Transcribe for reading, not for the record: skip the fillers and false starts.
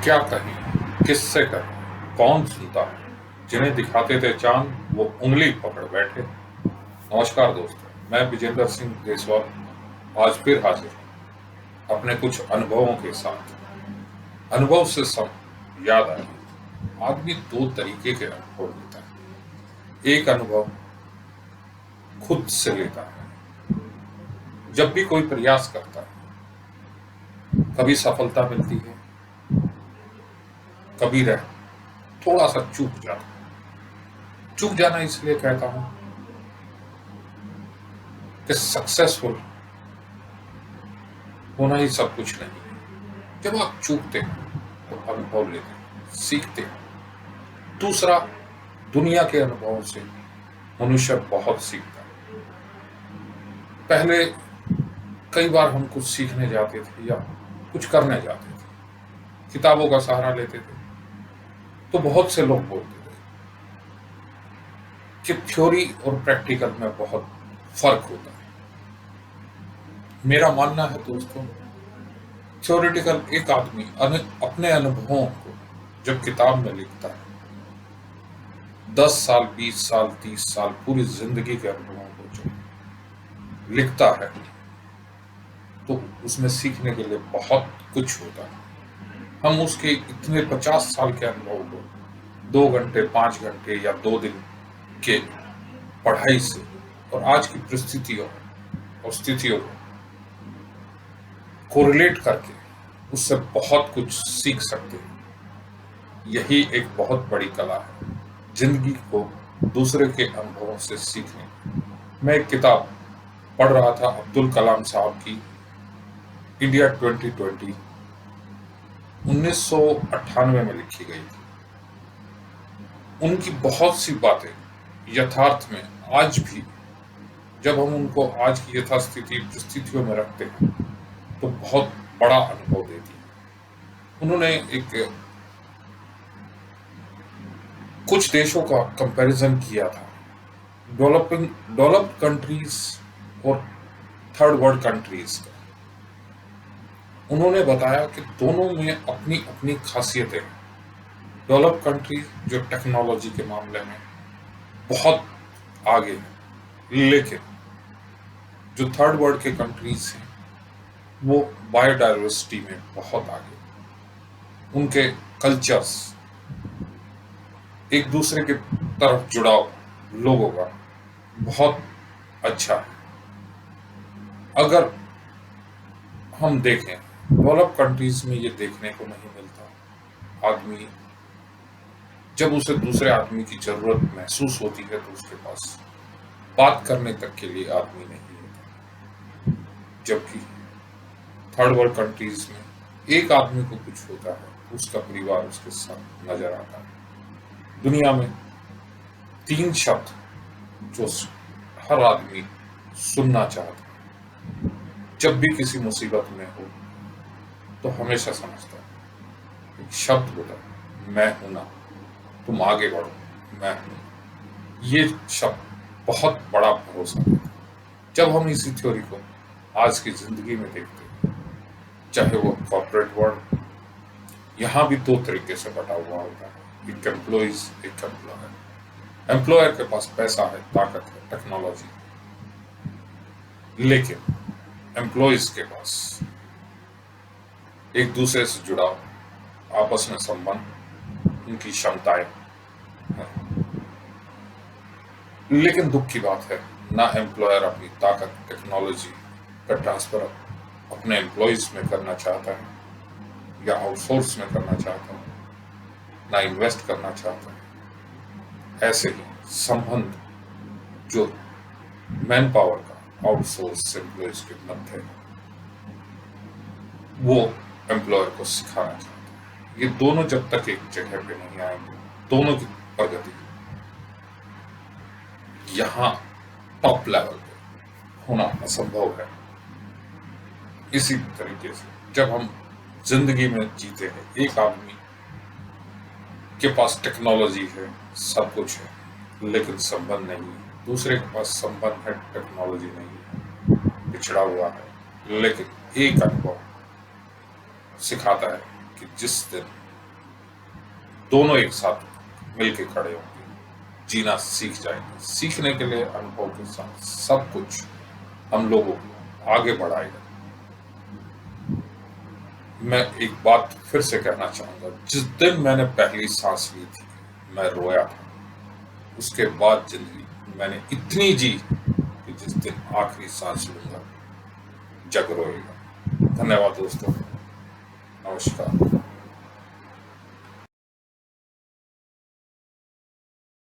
क्या कहें, किससे कहें, कौन सुनता है। जिन्हें दिखाते थे चांद वो उंगली पकड़ बैठे। नमस्कार दोस्तों, मैं विजेंद्र सिंह देसवाल आज फिर हाजिर हूं अपने कुछ अनुभवों के साथ। अनुभव से सब याद आए, आदमी दो तरीके के अनुभव लेता है। एक अनुभव खुद से लेता है, जब भी कोई प्रयास करता है कभी सफलता मिलती है, कभी रह थोड़ा सा चूक जाता है। चूक जाना इसलिए कहता हूं कि सक्सेसफुल होना ही सब कुछ नहीं है। जब आप चूकते हैं तो अनुभव लेते हैं, सीखते हैं। दूसरा, दुनिया के अनुभवों से मनुष्य बहुत सीखता है। पहले कई बार हम कुछ सीखने जाते थे या कुछ करने जाते थे, किताबों का सहारा लेते थे, तो बहुत से लोग बोलते थे कि थ्योरी और प्रैक्टिकल में बहुत फर्क होता है। मेरा मानना है दोस्तों, थ्योरेटिकल एक आदमी अपने अनुभवों को जब किताब में लिखता है, 10 साल, 20 साल, 30 साल, पूरी जिंदगी के अनुभवों को जब लिखता है तो उसमें सीखने के लिए बहुत कुछ होता है। हम उसके इतने 50 साल के अनुभव को 2 घंटे, 5 घंटे या 2 दिन के पढ़ाई से और आज की परिस्थितियों और स्थितियों को कोरिलेट करके उससे बहुत कुछ सीख सकते हैं। यही एक बहुत बड़ी कला है, जिंदगी को दूसरे के अनुभवों से सीखने। मैं एक किताब पढ़ रहा था अब्दुल कलाम साहब की, इंडिया 2020, 1998 में लिखी गई थी। उनकी बहुत सी बातें यथार्थ में आज भी, जब हम उनको आज की यथास्थिति परिस्थितियों में रखते हैं तो बहुत बड़ा अनुभव देती है। उन्होंने एक कुछ देशों का कंपैरिजन किया था, डेवलप्ड कंट्रीज और थर्ड वर्ल्ड कंट्रीज का। उन्होंने बताया कि दोनों में अपनी अपनी खासियतें हैं। डेवलप्ड कंट्री जो टेक्नोलॉजी के मामले में बहुत आगे है, लेकिन जो थर्ड वर्ल्ड के कंट्रीज हैं वो बायोडाइवर्सिटी में बहुत आगे। उनके कल्चर्स, एक दूसरे के तरफ जुड़ाव लोगों का बहुत अच्छा है। अगर हम देखें, डेवलप कंट्रीज में ये देखने को नहीं मिलता। आदमी जब उसे दूसरे आदमी की जरूरत महसूस होती है तो उसके पास बात करने तक के लिए आदमी नहीं होता। जबकि थर्ड वर्ल्ड कंट्रीज में एक आदमी को कुछ होता है तो उसका परिवार उसके साथ नजर आता है। दुनिया में 3 शब्द जो हर आदमी सुनना चाहता है जब भी किसी मुसीबत में हो तो हमेशा समझता है। एक शब्द होता है, मैं हूं ना, तुम आगे बढ़ो, मैं हूं। ये शब्द बहुत बड़ा भरोसा देता है। जब हम इसी थ्योरी को आज की जिंदगी में देखते हैं, चाहे वो कॉर्पोरेट वर्ल्ड, यहाँ भी 2 तरीके से बटा हुआ होता है, एक एम्प्लॉइज, एक एम्प्लॉयर। एम्प्लॉयर के पास पैसा है, ताकत है, टेक्नोलॉजी, लेकिन एम्प्लॉइज के पास एक दूसरे से जुड़ाव, आपस में संबंध, उनकी क्षमताएं हैं। लेकिन दुख की बात है, ना एम्प्लॉयर अपनी ताकत, टेक्नोलॉजी का ट्रांसफर अपने एम्प्लॉइज में करना चाहता है या आउटसोर्स में करना चाहता है, ना इन्वेस्ट करना चाहता है। ऐसे ही संबंध जो मैन पावर का आउटसोर्स एम्प्लॉइज के मध्य है, वो एम्प्लॉयर को सिखाना चाहता है। ये दोनों जब तक एक जगह पे नहीं आएंगे, दोनों की प्रगति यहाँ टॉप लेवल पे होना असंभव है। इसी तरीके से जब हम जिंदगी में जीते हैं, एक आदमी के पास टेक्नोलॉजी है, सब कुछ है, लेकिन संबंध नहीं है। दूसरे के पास संबंध है, टेक्नोलॉजी नहीं है, पिछड़ा हुआ है। लेकिन एक अनुभव सिखाता है कि जिस दिन दोनों एक साथ मिलके खड़े होंगे, जीना सीख जाएंगे। सीखने के लिए अनुभव के साथ सब कुछ हम लोगों को आगे बढ़ाएगा। मैं एक बात फिर से कहना चाहूंगा, जिस दिन मैंने पहली सांस ली थी मैं रोया था। उसके बाद जिंदगी मैंने इतनी जी कि जिस दिन आखिरी सांस लूंगा जग रोएगा। धन्यवाद दोस्तों, नमस्कार।